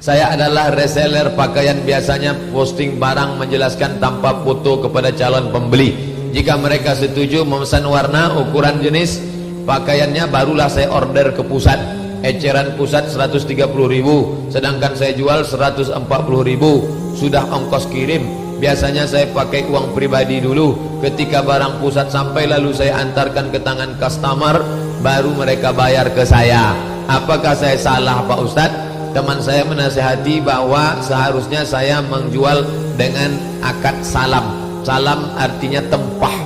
Saya adalah reseller pakaian, biasanya posting barang menjelaskan tanpa foto kepada calon pembeli. Jika mereka setuju memesan warna, ukuran, jenis pakaiannya, barulah saya order ke pusat. Eceran pusat 130.000, sedangkan saya jual 140.000. Sudah ongkos kirim. Biasanya saya pakai uang pribadi dulu. Ketika barang pusat sampai, lalu saya antarkan ke tangan customer, baru mereka bayar ke saya. Apakah saya salah, Pak Ustadz? Teman saya menasihati bahwa seharusnya saya menjual dengan akad salam. Salam artinya tempah.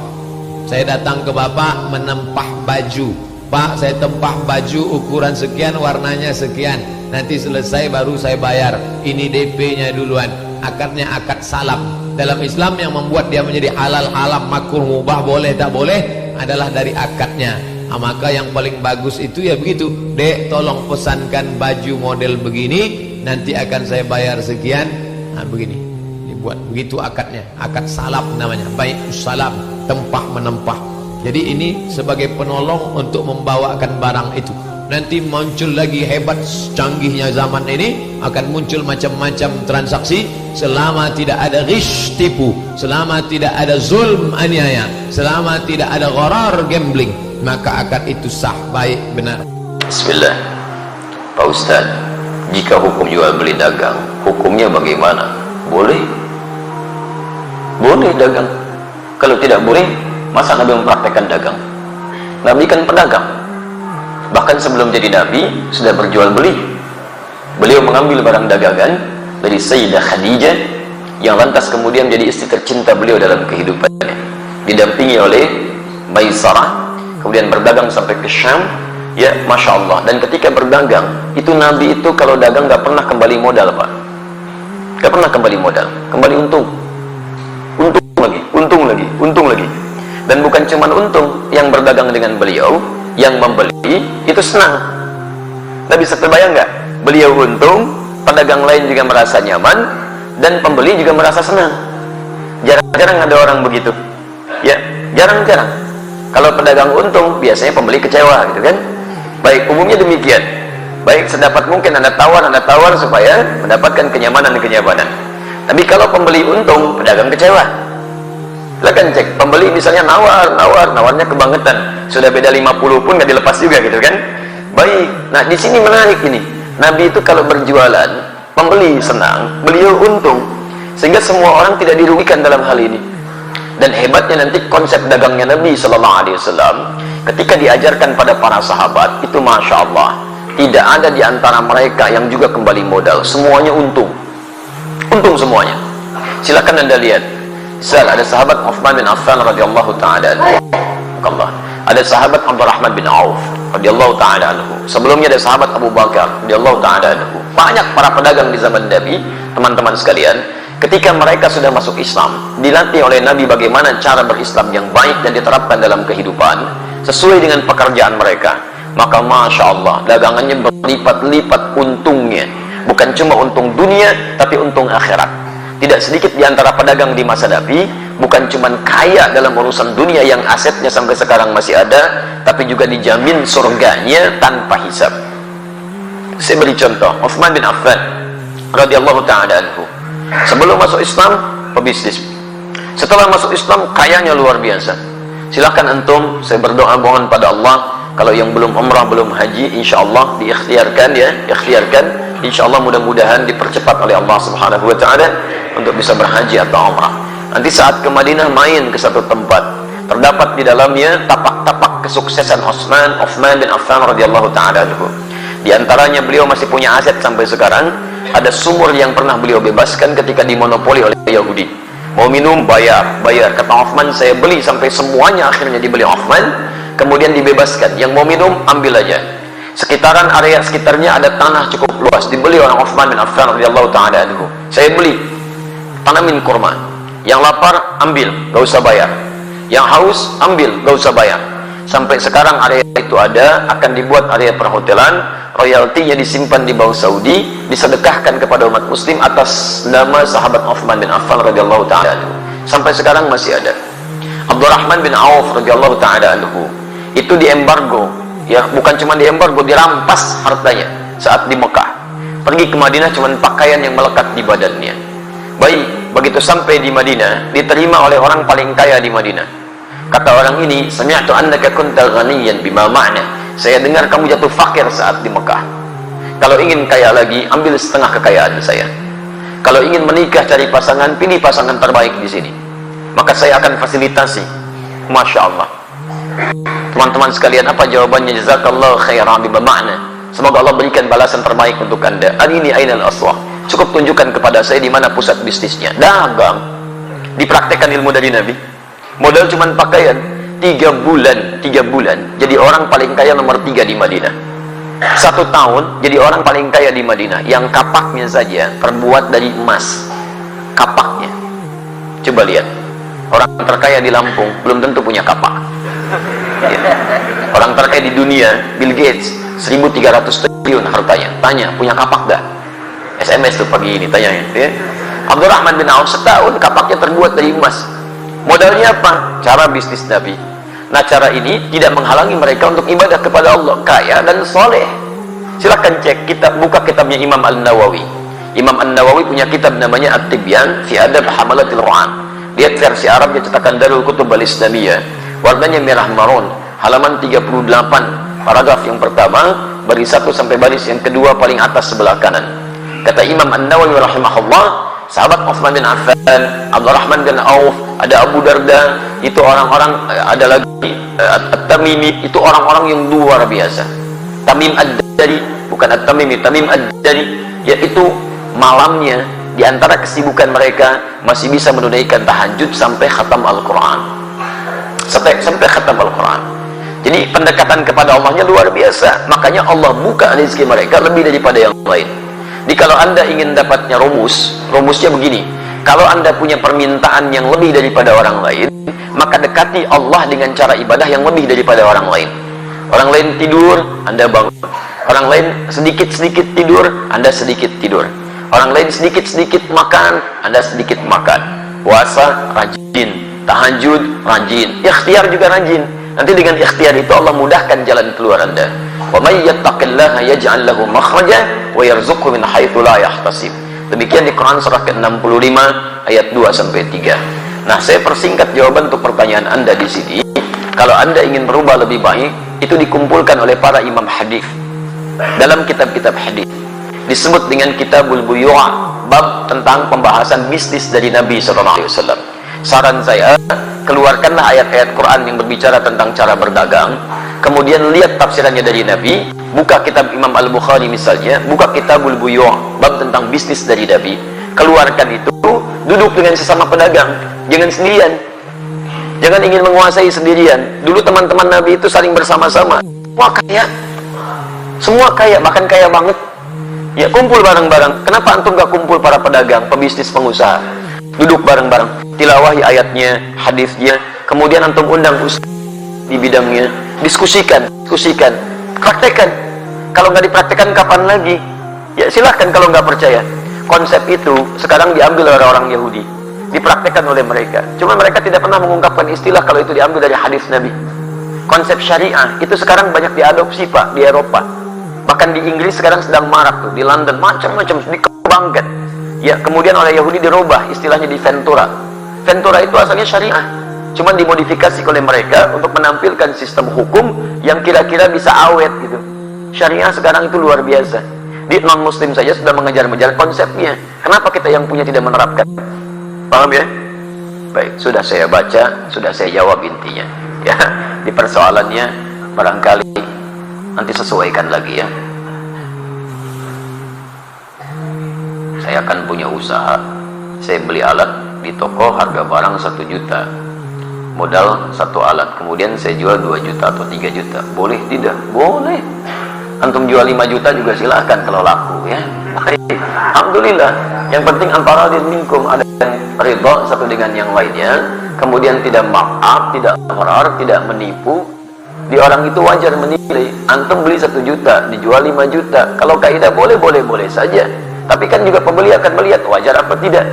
Saya datang ke Bapak menempah baju. Pak, saya tempah baju ukuran sekian, warnanya sekian. Nanti selesai baru saya bayar. Ini DP-nya duluan. Akadnya akad salam. Dalam Islam yang membuat dia menjadi halal, haram, makruh, mubah, boleh, tak boleh adalah dari akadnya. Nah, maka yang paling bagus itu ya begitu. Dek, tolong pesankan baju model begini, nanti akan saya bayar sekian. Nah, begini dibuat, begitu akadnya. Akad salam namanya, baik salam, tempah menempah. Jadi ini sebagai penolong untuk membawakan barang itu. Nanti muncul lagi, hebat canggihnya zaman ini, akan muncul macam-macam transaksi. Selama tidak ada ghish, tipu, selama tidak ada zulm, aniaya, selama tidak ada gharar, gambling, maka akad itu sah, baik, benar. Bismillah. Pak Ustaz, jika hukum jual beli dagang, hukumnya bagaimana? Boleh? Boleh dagang. Kalau tidak boleh, masa Nabi mempraktekkan dagang? Nabi kan pedagang. Bahkan sebelum jadi Nabi sudah berjual beli. Beliau mengambil barang dagangan dari Sayyidah Khadijah, yang lantas kemudian menjadi istri tercinta beliau dalam kehidupannya, didampingi oleh Maisarah, kemudian berdagang sampai ke Syam. Ya, Masya Allah. Dan ketika berdagang itu, Nabi itu kalau dagang gak pernah kembali modal, Pak. Gak pernah kembali modal, kembali untung. Untung lagi, untung lagi, untung lagi. Dan bukan cuma untung, yang berdagang dengan beliau, yang membeli itu senang. Nabi terbayang nggak? Beliau untung, pedagang lain juga merasa nyaman, dan pembeli juga merasa senang. Jarang-jarang ada orang begitu. Ya, jarang-jarang. Kalau pedagang untung, biasanya pembeli kecewa, gitu kan? Baik, umumnya demikian. Baik, sedapat mungkin Anda tawar supaya mendapatkan kenyamanan. Tapi kalau pembeli untung, pedagang kecewa. Silakan cek, pembeli misalnya nawarnya kebangetan. Sudah beda 50 pun nggak dilepas juga, gitu kan? Baik, nah di sini menarik ini. Nabi itu kalau berjualan, pembeli senang, beliau untung, sehingga semua orang tidak dirugikan dalam hal ini. Dan hebatnya nanti konsep dagangnya Nabi Sallallahu Alaihi Wasallam ketika diajarkan pada para sahabat itu, Masya Allah, tidak ada di antara mereka yang juga kembali modal. Semuanya untung semuanya. Silakan Anda lihat. Ada sahabat Uthman bin Affan radhiyallahu taala anhu. Ada sahabat Abdurrahman bin Auf radhiyallahu taala anhu. Sebelumnya ada sahabat Abu Bakar radhiyallahu taala anhu. Banyak para pedagang di zaman Nabi, teman-teman sekalian. Ketika mereka sudah masuk Islam, dilatih oleh Nabi bagaimana cara berislam yang baik dan diterapkan dalam kehidupan sesuai dengan pekerjaan mereka. Maka Masya Allah, dagangannya berlipat-lipat untungnya. Bukan cuma untung dunia, tapi untung akhirat. Tidak sedikit di antara pedagang di masa Nabi bukan cuma kaya dalam urusan dunia yang asetnya sampai sekarang masih ada, tapi juga dijamin surganya tanpa hisab. Saya beri contoh, Uthman bin Affan radhiyallahu ta'ala anhu. Sebelum masuk Islam, pebisnis. Setelah masuk Islam, kayanya luar biasa. Silakan antum, saya berdoa mohon pada Allah, kalau yang belum umrah, belum haji, insya Allah diikhtiarkan ya, ikhtiarkan. Insya Allah mudah-mudahan dipercepat oleh Allah Subhanahu wa Ta'ala untuk bisa berhaji atau umrah. Nanti saat ke Madinah, main ke satu tempat, terdapat di dalamnya tapak-tapak kesuksesan Uthman bin Affan radhiyallahu ta'ala anhu. Di antaranya beliau masih punya aset sampai sekarang. Ada sumur yang pernah beliau bebaskan ketika dimonopoli oleh Yahudi. Mau minum, bayar. Kata Uthman, saya beli sampai semuanya akhirnya dibeli Uthman, kemudian dibebaskan. Yang mau minum, ambil aja. Sekitaran area sekitarnya ada tanah cukup luas, dibeli oleh Uthman bin Affan radhiyallahu ta'ala anhu. Saya beli, tanamin kurma. Yang lapar, ambil, gak usah bayar. Yang haus, ambil, gak usah bayar. Sampai sekarang area itu ada, akan dibuat area perhotelan, royaltinya disimpan di Bank Saudi, disedekahkan kepada umat muslim atas nama sahabat Uthman bin Affan radhiyallahu ta'ala anhu. Sampai sekarang masih ada. Abdurrahman bin Auf radhiyallahu ta'ala anhu, itu diembargo. Ya, bukan cuma diembargo, dirampas hartanya saat di Mekah. Pergi ke Madinah cuman pakaian yang melekat di badannya. Baik, begitu sampai di Madinah, diterima oleh orang paling kaya di Madinah. Kata orang ini, sami'tu annaka kunta ghaniyan bima ma'na. Saya dengar kamu jatuh fakir saat di Mekah. Kalau ingin kaya lagi, ambil setengah kekayaan saya. Kalau ingin menikah cari pasangan, pilih pasangan terbaik di sini. Maka saya akan fasilitasi. Masya Allah. Teman-teman sekalian, apa jawabannya? Jazakallahu khairan bima ma'na. Semoga Allah berikan balasan terbaik untuk Anda. Arini ainal aswaq. Cukup tunjukkan kepada saya di mana pusat bisnisnya. Dagang. Dipraktekkan ilmu dari Nabi. Modal cuma pakaian. 3 bulan jadi orang paling kaya nomor 3 di Madinah. 1 tahun jadi orang paling kaya di Madinah. Yang kapaknya saja terbuat dari emas. Kapaknya. Coba lihat. Orang terkaya di Lampung belum tentu punya kapak. Ya. Orang terkaya di dunia, Bill Gates, 1.300 triliun hartanya. Tanya, punya kapak dah? SMS tuh pagi ini tanya ya. Abdurrahman bin Auf setahun kapaknya terbuat dari emas. Modalnya apa? Cara bisnis Nabi. Nah, cara ini tidak menghalangi mereka untuk ibadah kepada Allah, kaya dan soleh. Silahkan cek kitab, buka kitabnya Imam An-Nawawi. Imam An-Nawawi punya kitab namanya At-Tibyan fi Adab Hamalatil Quran. Lihat versi Arabnya cetakan Darul Kutub Al-Islamiyah. Warnanya merah marun, halaman 38, paragraf yang pertama, baris 1 sampai baris yang kedua paling atas sebelah kanan. Kata Imam An-Nawawi rahimahullah, sahabat Utsman bin Affan, Abdurrahman bin Auf, ada Abu Darda, itu orang-orang, ada lagi At-Tamimi, itu orang-orang yang luar biasa. Tamim Ad-Dari, bukan At-Tamimi, Tamim Ad-Dari, yaitu malamnya di antara kesibukan mereka masih bisa menunaikan tahajud sampai khatam Al-Quran. Sampai khatam Al-Quran. Jadi pendekatan kepada Allahnya luar biasa. Makanya Allah buka rezeki mereka lebih daripada yang lain. Jadi kalau Anda ingin dapatnya rumusnya begini. Kalau Anda punya permintaan yang lebih daripada orang lain, maka dekati Allah dengan cara ibadah yang lebih daripada orang lain. Orang lain tidur, Anda bangun. Orang lain sedikit-sedikit tidur, Anda sedikit tidur. Orang lain sedikit-sedikit makan, Anda sedikit makan. Puasa, rajin. Tahajud, rajin. Ikhtiar juga rajin. Nanti dengan ikhtiar itu Allah mudahkan jalan keluar Anda. Wa may yattaqillaha yaj'al lahu makhraja wa yarzuqhu min haitsu la yahtasib. Demikian di Quran surah ke-65 ayat 2 sampai 3. Nah, saya persingkat jawaban untuk pertanyaan Anda di sini. Kalau Anda ingin berubah lebih baik, itu dikumpulkan oleh para imam hadis dalam kitab-kitab hadis. Disebut dengan Kitabul Buyu', bab tentang pembahasan bisnis dari Nabi sallallahu alaihi wasallam. Saran saya, keluarkanlah ayat-ayat Quran yang berbicara tentang cara berdagang, kemudian lihat tafsirannya dari Nabi, buka kitab Imam Al-Bukhari misalnya, buka Kitabul Buyu', bab tentang bisnis dari Nabi, keluarkan itu, duduk dengan sesama pedagang, jangan sendirian, jangan ingin menguasai sendirian. Dulu teman-teman Nabi itu saling bersama-sama, wah kaya, semua kaya, bahkan kaya banget. Ya, kumpul bareng-bareng. Kenapa antum gak kumpul para pedagang, pebisnis, pengusaha? Duduk bareng-bareng, tilawahi ayatnya, hadisnya, kemudian antum undang ustaz di bidangnya, diskusikan, praktekkan. Kalau nggak dipraktekkan kapan lagi? Ya silahkan kalau nggak percaya. Konsep itu sekarang diambil oleh orang Yahudi, dipraktekkan oleh mereka. Cuma mereka tidak pernah mengungkapkan istilah kalau itu diambil dari hadis Nabi. Konsep syariah itu sekarang banyak diadopsi Pak di Eropa. Bahkan di Inggris sekarang sedang marak tuh, di London macam-macam dikembangkan. Ya, kemudian oleh Yahudi dirubah istilahnya di Ventura. Ventura itu asalnya syariah, cuman dimodifikasi oleh mereka untuk menampilkan sistem hukum yang kira-kira bisa awet gitu. Syariah sekarang itu luar biasa. Di non-muslim saja sudah mengejar-mengejar konsepnya. Kenapa kita yang punya tidak menerapkan? Paham ya? Baik, sudah saya baca, sudah saya jawab intinya. Ya, di persoalannya barangkali nanti sesuaikan lagi ya. Saya akan punya usaha, saya beli alat di toko harga barang 1 juta, modal 1 alat, kemudian saya jual 2 juta atau 3 juta, boleh tidak? Boleh. Antum jual 5 juta juga silahkan kalau laku ya. Alhamdulillah, yang penting antara minkum ada yang ridha satu dengan yang lainnya, kemudian tidak maaf, tidak gharar, tidak menipu. Di orang itu wajar menilai. Antum beli 1 juta, dijual 5 juta, kalau kaidah boleh saja. Tapi kan juga pembeli akan melihat wajar apa tidak.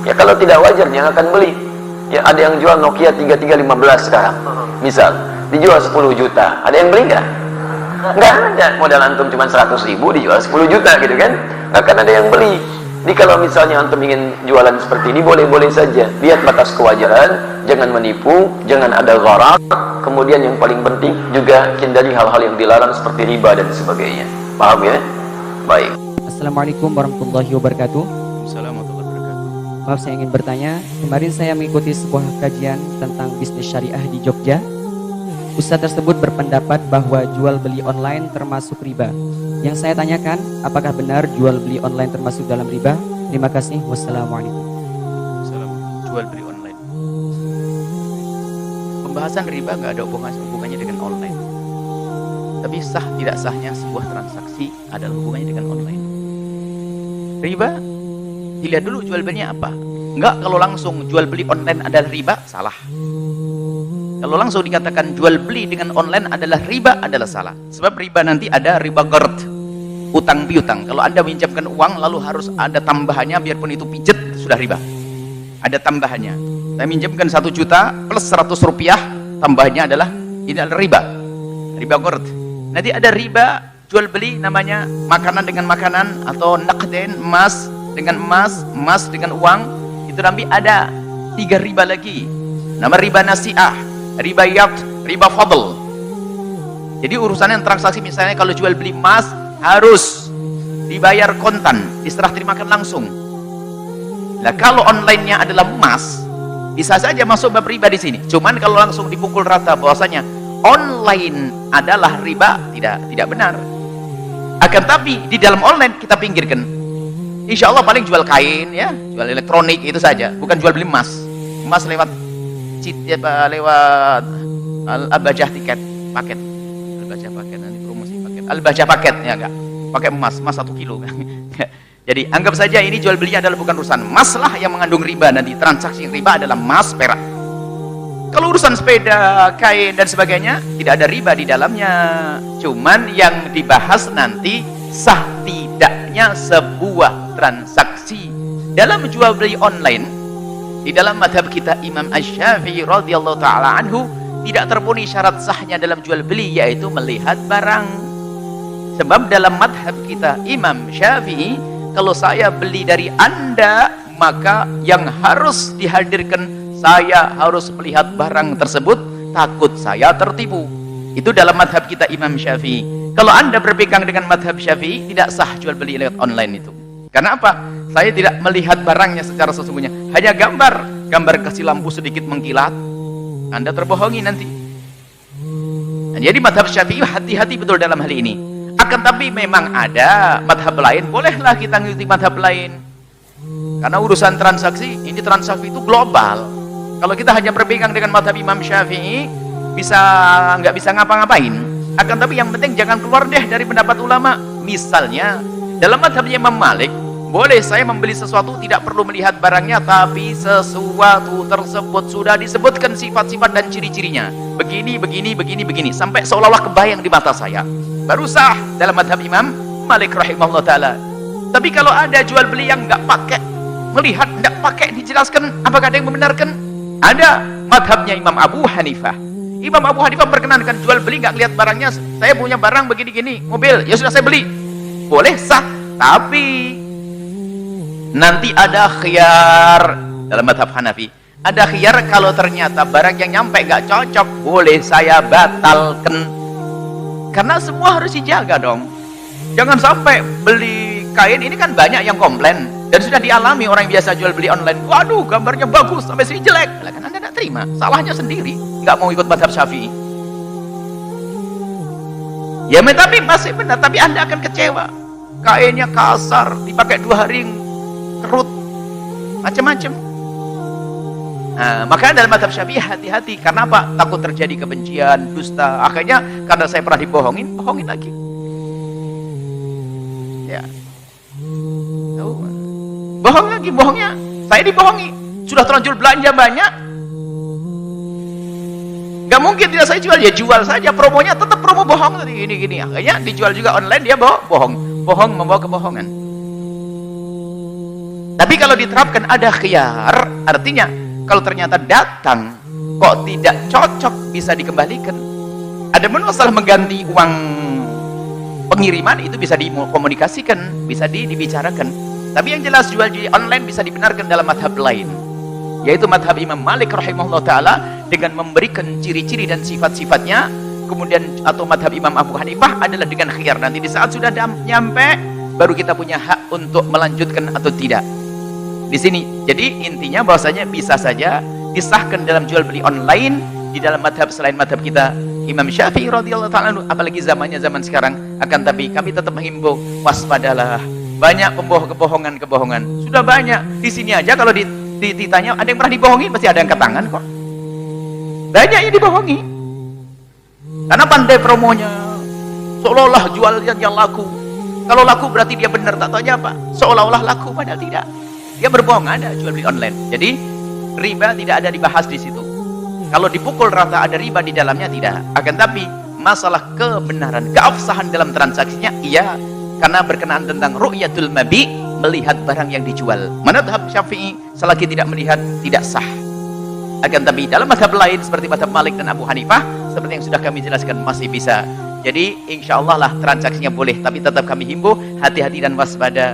Ya kalau tidak wajar yang akan beli. Ya ada yang jual Nokia 3315 sekarang, misal dijual 10 juta, ada yang beli nggak? Nggak ada, modal antum cuma 100.000 dijual 10 juta gitu kan, nggak akan ada yang beli. Jadi kalau misalnya antum ingin jualan seperti ini, boleh-boleh saja, lihat batas kewajaran, jangan menipu, jangan ada gharar. Kemudian yang paling penting juga hindari hal-hal yang dilarang seperti riba dan sebagainya. Paham ya? Baik. Assalamualaikum warahmatullahi wabarakatuh. Assalamualaikum warahmatullahi wabarakatuh. Maaf, saya ingin bertanya. Kemarin saya mengikuti sebuah kajian tentang bisnis syariah di Jogja. Ustadz tersebut berpendapat bahwa jual beli online termasuk riba. Yang saya tanyakan, apakah benar jual beli online termasuk dalam riba? Terima kasih. Wassalamualaikum. Jual beli online. Pembahasan riba nggak ada hubungannya dengan online. Tapi sah tidak sahnya sebuah transaksi adalah hubungannya dengan online. Riba, dilihat dulu jual belinya apa. Enggak, kalau langsung jual beli online adalah riba, salah. Kalau langsung dikatakan jual beli dengan online adalah riba, adalah salah. Sebab riba nanti ada riba qard, utang piutang. Kalau Anda meminjamkan uang lalu harus ada tambahannya, biarpun itu pijet, sudah riba. Ada tambahannya. Saya minjamkan 1 juta plus 100 rupiah, tambahnya adalah ini adalah riba. Riba qard. Nanti ada riba jual beli namanya makanan dengan makanan, atau naqden, emas dengan emas, emas dengan uang. Itu nanti ada 3 riba lagi. Nama riba nasi'ah, riba yad, riba fadl. Jadi urusannya transaksi, misalnya kalau jual beli emas harus dibayar kontan, diserah terimakan langsung. Nah, kalau online-nya adalah emas, bisa saja masuk bab riba di sini. Cuman kalau langsung dipukul rata bahwasanya online adalah riba, tidak benar. Akan tapi di dalam online kita pinggirkan. Insya Allah paling jual kain ya, jual elektronik itu saja, bukan jual beli emas. Emas lewat lewat Al-Bajah tiket paket, Al-Bajah paket, nanti promosi paket Al-Bajah paket ya, enggak pakai emas 1 kilo. Jadi anggap saja ini jual beli adalah bukan urusan emas lah yang mengandung riba. Nanti transaksi riba adalah emas, perak. Kalau urusan sepeda, kain dan sebagainya tidak ada riba di dalamnya. Cuman yang dibahas nanti sah tidaknya sebuah transaksi dalam jual beli online. Di dalam madhab kita Imam Asy-Syafi'i radhiyallahu ta'ala anhu tidak terpenuhi syarat sahnya dalam jual beli, yaitu melihat barang. Sebab dalam madhab kita Imam Syafi'i, kalau saya beli dari Anda, maka yang harus dihadirkan, saya harus melihat barang tersebut, takut saya tertipu. Itu dalam madhab kita Imam Syafi'i. Kalau Anda berpegang dengan madhab Syafi'i, tidak sah jual beli lewat online itu. Karena apa? Saya tidak melihat barangnya secara sesungguhnya, hanya gambar kasih lampu sedikit mengkilat, Anda terbohongi nanti. Dan jadi madhab Syafi'i hati-hati betul dalam hal ini. Akan tapi memang ada madhab lain, bolehlah kita mengikuti madhab lain. Karena urusan transaksi, ini transaksi itu global. Kalau kita hanya berpegang dengan madhab Imam Syafi'i, nggak bisa ngapa-ngapain. Akan tapi yang penting jangan keluar deh dari pendapat ulama. Misalnya dalam madhabnya Imam Malik, boleh saya membeli sesuatu tidak perlu melihat barangnya, tapi sesuatu tersebut sudah disebutkan sifat-sifat dan ciri-cirinya, begini, sampai seolah-olah kebayang di mata saya, baru sah dalam madhab Imam Malik rahimahullah ta'ala. Tapi kalau ada jual beli yang nggak pakai melihat, nggak pakai dijelaskan, apakah ada yang membenarkan? Ada madhabnya Imam Abu Hanifah. Imam Abu Hanifah perkenankan jual beli nggak lihat barangnya. Saya punya barang begini-gini, mobil, ya sudah saya beli, boleh sah. Tapi nanti ada khiyar dalam madhab Hanafi. Ada khiyar, kalau ternyata barang yang nyampe nggak cocok, boleh saya batalkan. Karena semua harus dijaga dong. Jangan sampai beli kain, ini kan banyak yang komplain dan sudah dialami orang yang biasa jual beli online. Waduh, gambarnya bagus sampai sini jelek. Lah kan Anda tidak terima, salahnya sendiri, nggak mau ikut madhab Syafi'i. Ya tapi masih benar, tapi Anda akan kecewa. Kainnya kasar, dipakai 2 hari kerut, macam-macam. Nah, maka dalam madhab Syafi'i hati-hati. Karena apa? Takut terjadi kebencian, dusta. Akhirnya karena saya pernah bohongin lagi. Ya, bohong lagi, bohongnya saya dibohongi. Sudah terlanjur belanja banyak, gak mungkin tidak saya jual, ya jual saja. Promonya tetap promo bohong tadi, gini. Akhirnya dijual juga online, dia bohong membawa kebohongan. Tapi kalau diterapkan ada khiyar, artinya kalau ternyata datang kok tidak cocok, bisa dikembalikan. Ada masalah mengganti uang pengiriman itu bisa dikomunikasikan, bisa dibicarakan. Tapi yang jelas jual beli online bisa dibenarkan dalam madhab lain, yaitu madhab Imam Malik rahimahullah ta'ala dengan memberikan ciri-ciri dan sifat-sifatnya. Kemudian atau madhab Imam Abu Hanifah adalah dengan khiyar, nanti di saat sudah nyampe baru kita punya hak untuk melanjutkan atau tidak di sini. Jadi intinya bahwasanya bisa saja disahkan dalam jual beli online di dalam madhab selain madhab kita Imam Syafi'i radhiyallahu ta'ala, apalagi zamannya zaman sekarang. Akan tapi kami tetap menghimbau, waspadalah, banyak kebohongan-kebohongan, sudah banyak di sini aja. Kalau ditanya ada yang pernah dibohongi, pasti ada yang angkat tangan kok. Banyak yang dibohongi karena pandai promonya, seolah-olah jual yang laku. Kalau laku berarti dia benar, tak tahunya apa, seolah-olah laku padahal tidak. Dia berbohong. Ada jual beli online. Jadi riba tidak ada dibahas di situ. Kalau dipukul rata ada riba di dalamnya, tidak. Akan tapi masalah kebenaran, keabsahan dalam transaksinya iya, karena berkenaan tentang ru'yatul mabi, melihat barang yang dijual. Madhab Syafi'i selagi tidak melihat tidak sah. Akan tapi dalam madhab lain seperti madhab Malik dan Abu Hanifah, seperti yang sudah kami jelaskan, masih bisa. Jadi insya Allah lah transaksinya boleh, tapi tetap kami himbau hati-hati dan waspada.